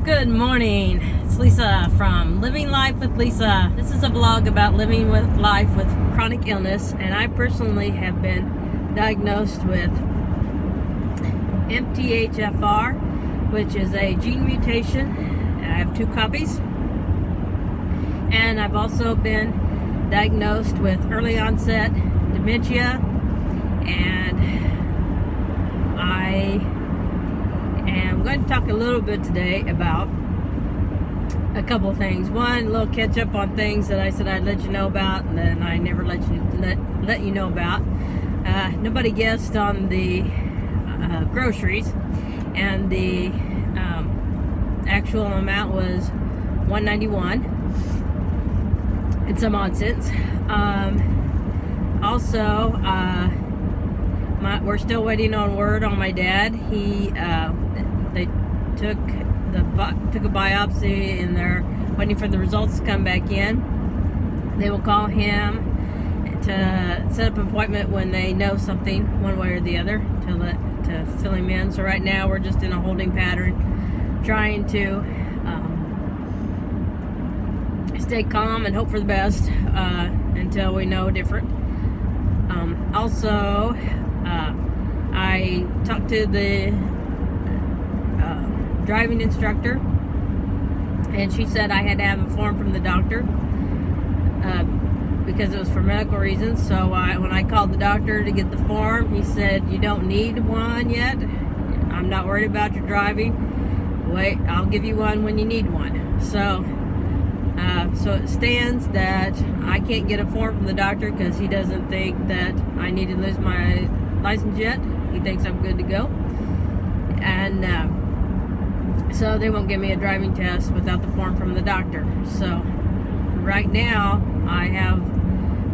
Good morning. It's Lisa from Living Life with Lisa. This is a vlog about living with life with chronic illness, and I personally have been diagnosed with MTHFR, which is a gene mutation. I have 2 copies. And I've also been diagnosed with early onset dementia, and I am going to talk a little bit today about a couple things. One, a little catch up on things that I said I'd let you know about, and then I never let you know about. Nobody guessed on the groceries, and the actual amount was $191 and some odd cents. Also, we're still waiting on word on my dad. They took a biopsy, and they're waiting for the results to come back in. They will call him to set up an appointment when they know something, one way or the other, to fill him in. So right now we're just in a holding pattern, trying to stay calm and hope for the best until we know different. Also, I talked to the driving instructor, and she said I had to have a form from the doctor because it was for medical reasons. So when I called the doctor to get the form, he said, "You don't need one yet. I'm not worried about your driving. Wait, I'll give you one when you need one." So it stands that I can't get a form from the doctor because he doesn't think that I need to lose my license yet. He thinks I'm good to go. And so they won't give me a driving test without the form from the doctor. So right now I have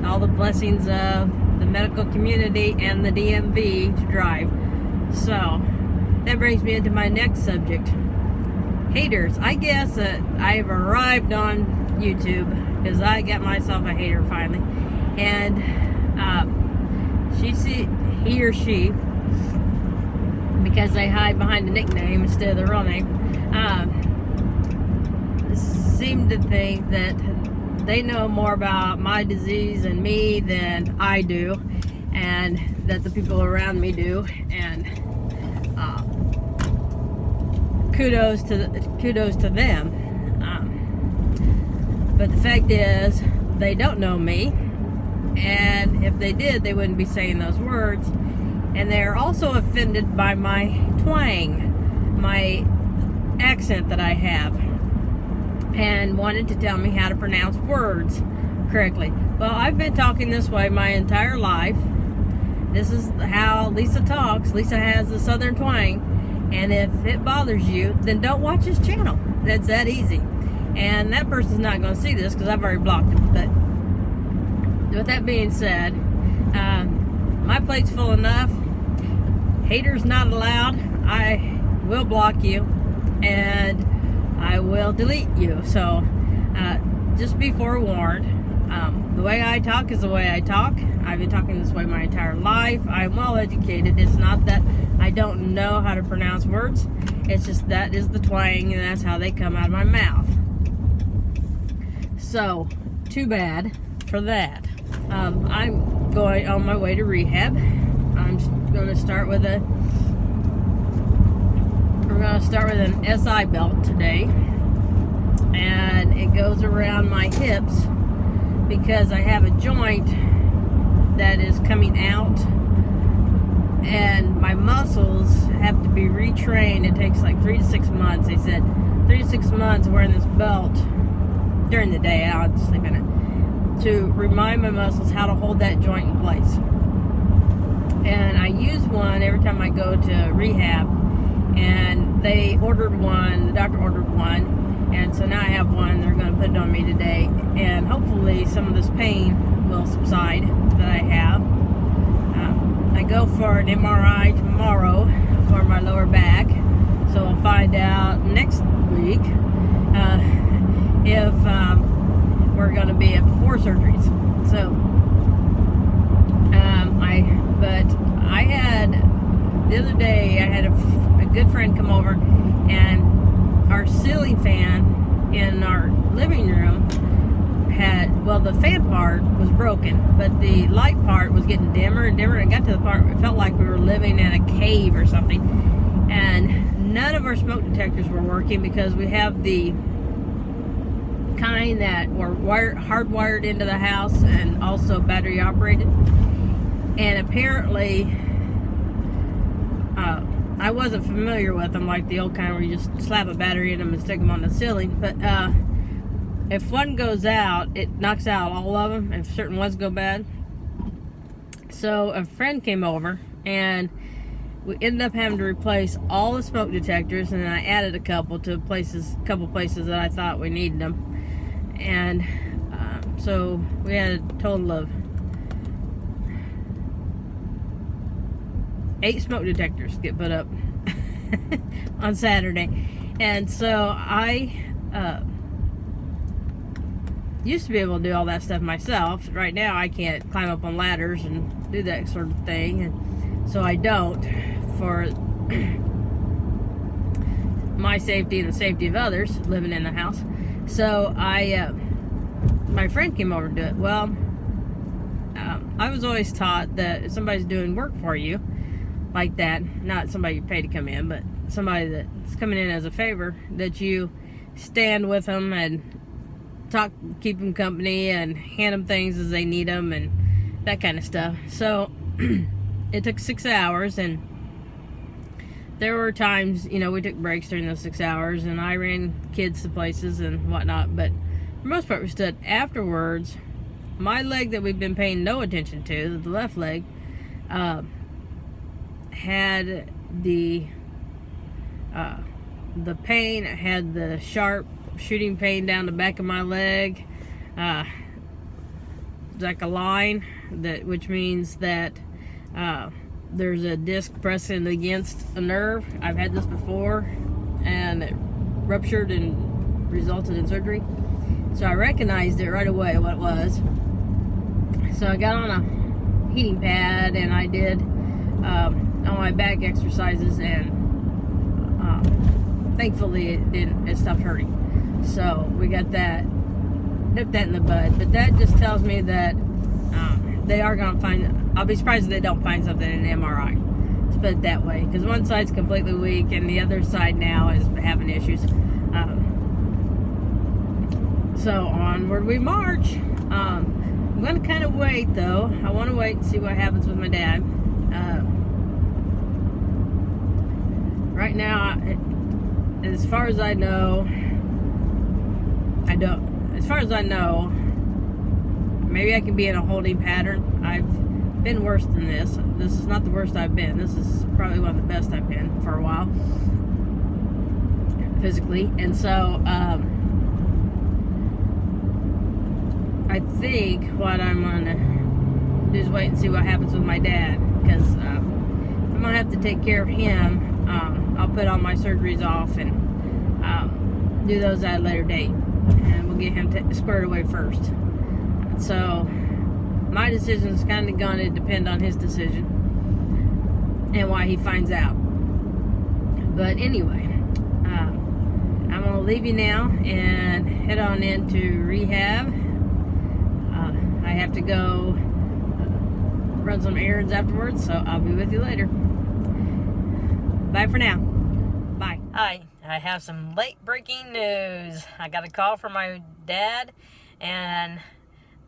all the blessings of the medical community and the DMV to drive. So that brings me into my next subject. Haters. I guess that I've arrived on YouTube because I got myself a hater finally. And he or she, because they hide behind a nickname instead of their real name, seem to think that they know more about my disease and me than I do, and that the people around me do. And kudos to them. But the fact is, they don't know me, and if they did, they wouldn't be saying those words. And they're also offended by my twang, my accent that I have, and wanted to tell me how to pronounce words correctly. Well, I've been talking this way my entire life. This is how Lisa talks. Lisa has the southern twang, and if it bothers you, then don't watch this channel. That's that easy. And that person's not going to see this because I've already blocked them. But with that being said, my plate's full enough. Haters not allowed. I will block you, and I will delete you. So just be forewarned. The way I talk is the way I talk. I've been talking this way my entire life. I'm well educated. It's not that I don't know how to pronounce words. It's just that is the twang, and that's how they come out of my mouth. So, too bad for that. I'm going on my way to rehab. I'm going to start with an SI belt today, and it goes around my hips because I have a joint that is coming out, and my muscles have to be retrained. It takes like 3 to 6 months. They said 3 to 6 months wearing this belt during the day. I'll sleep in it to remind my muscles how to hold that joint in place. And I use one every time I go to rehab, and the doctor ordered one, and so now I have one. They're going to put it on me today, and hopefully some of this pain will subside that I have. I go for an MRI tomorrow for my lower back, so I'll find out next week if we're going to be at 4 surgeries. So I had the other day, I had a good friend come over, and our silly well, the fan part was broken, but the light part was getting dimmer and dimmer. And it got to the part where it felt like we were living in a cave or something. And none of our smoke detectors were working because we have the kind that were hardwired into the house and also battery operated. And apparently, I wasn't familiar with them, like the old kind where you just slap a battery in them and stick them on the ceiling. But if one goes out, it knocks out all of them, if certain ones go bad. So a friend came over, and we ended up having to replace all the smoke detectors, and then I added a couple places that I thought we needed them. And so we had a total of 8 smoke detectors get put up on Saturday. And so I used to be able to do all that stuff myself. Right now I can't climb up on ladders and do that sort of thing, and so I don't, for my safety and the safety of others living in the house. So my friend came over to do it. Well, I was always taught that if somebody's doing work for you like that, not somebody you pay to come in, but somebody that's coming in as a favor, that you stand with them and talk, keep them company, and hand them things as they need them, and that kind of stuff. So it took 6 hours, and there were times, you know, we took breaks during those 6 hours, and I ran kids to places and whatnot, but for the most part we stood. Afterwards, my leg that we've been paying no attention to, the left leg, had the pain, had the sharp shooting pain down the back of my leg, like a line, which means that there's a disc pressing against a nerve. I've had this before, and it ruptured and resulted in surgery. So I recognized it right away what it was. So I got on a heating pad, and I did all my back exercises, and thankfully it stopped hurting. So we got that, nipped that in the bud. But that just tells me that they are going to find, I'll be surprised if they don't find something in an MRI. Let's put it that way. Because one side's completely weak, and the other side now is having issues. So onward we march. I'm going to kind of wait, though. I want to wait and see what happens with my dad. Right now, as far as I know, maybe I can be in a holding pattern. I've been worse than this. This is not the worst I've been. This is probably one of the best I've been for a while, physically. And so, I think what I'm gonna do is wait and see what happens with my dad, because I'm gonna have to take care of him. I'll put all my surgeries off and do those at a later date, and we'll get him squared away first. So my decision is kind of going to depend on his decision and why he finds out. But anyway, I'm going to leave you now and head on into rehab. I have to go run some errands afterwards, so I'll be with you later. Bye for now. Bye. Hi, I have some late breaking news. I got a call from my dad, and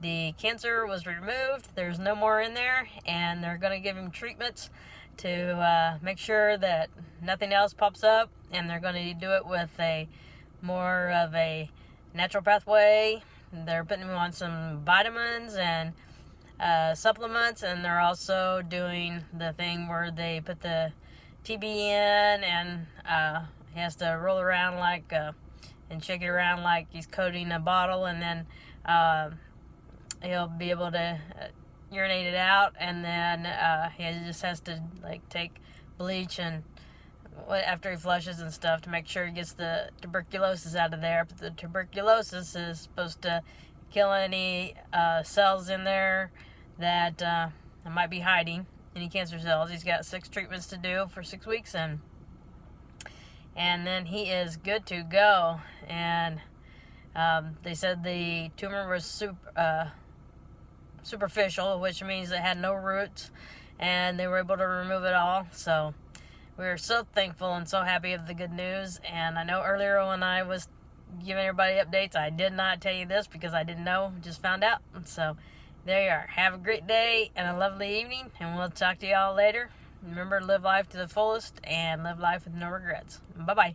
the cancer was removed. There's no more in there, and they're going to give him treatments to make sure that nothing else pops up, and they're going to do it with a more of a naturopath way. They're putting him on some vitamins and supplements, and they're also doing the thing where they put the TB in, and he has to roll around like and shake it around like he's coating a bottle, and then he'll be able to urinate it out, and then he just has to like take bleach and after he flushes and stuff to make sure he gets the tuberculosis out of there. But the tuberculosis is supposed to kill any cells in there that might be hiding, any cancer cells. He's got 6 treatments to do for 6 weeks, and then he is good to go. And They said the tumor was superficial, which means it had no roots, and they were able to remove it all. So we were so thankful and so happy of the good news. And I know earlier when I was giving everybody updates, I did not tell you this because I didn't know, just found out. So there you are. Have a great day and a lovely evening, and we'll talk to y'all later. Remember, live life to the fullest and live life with no regrets. Bye-bye.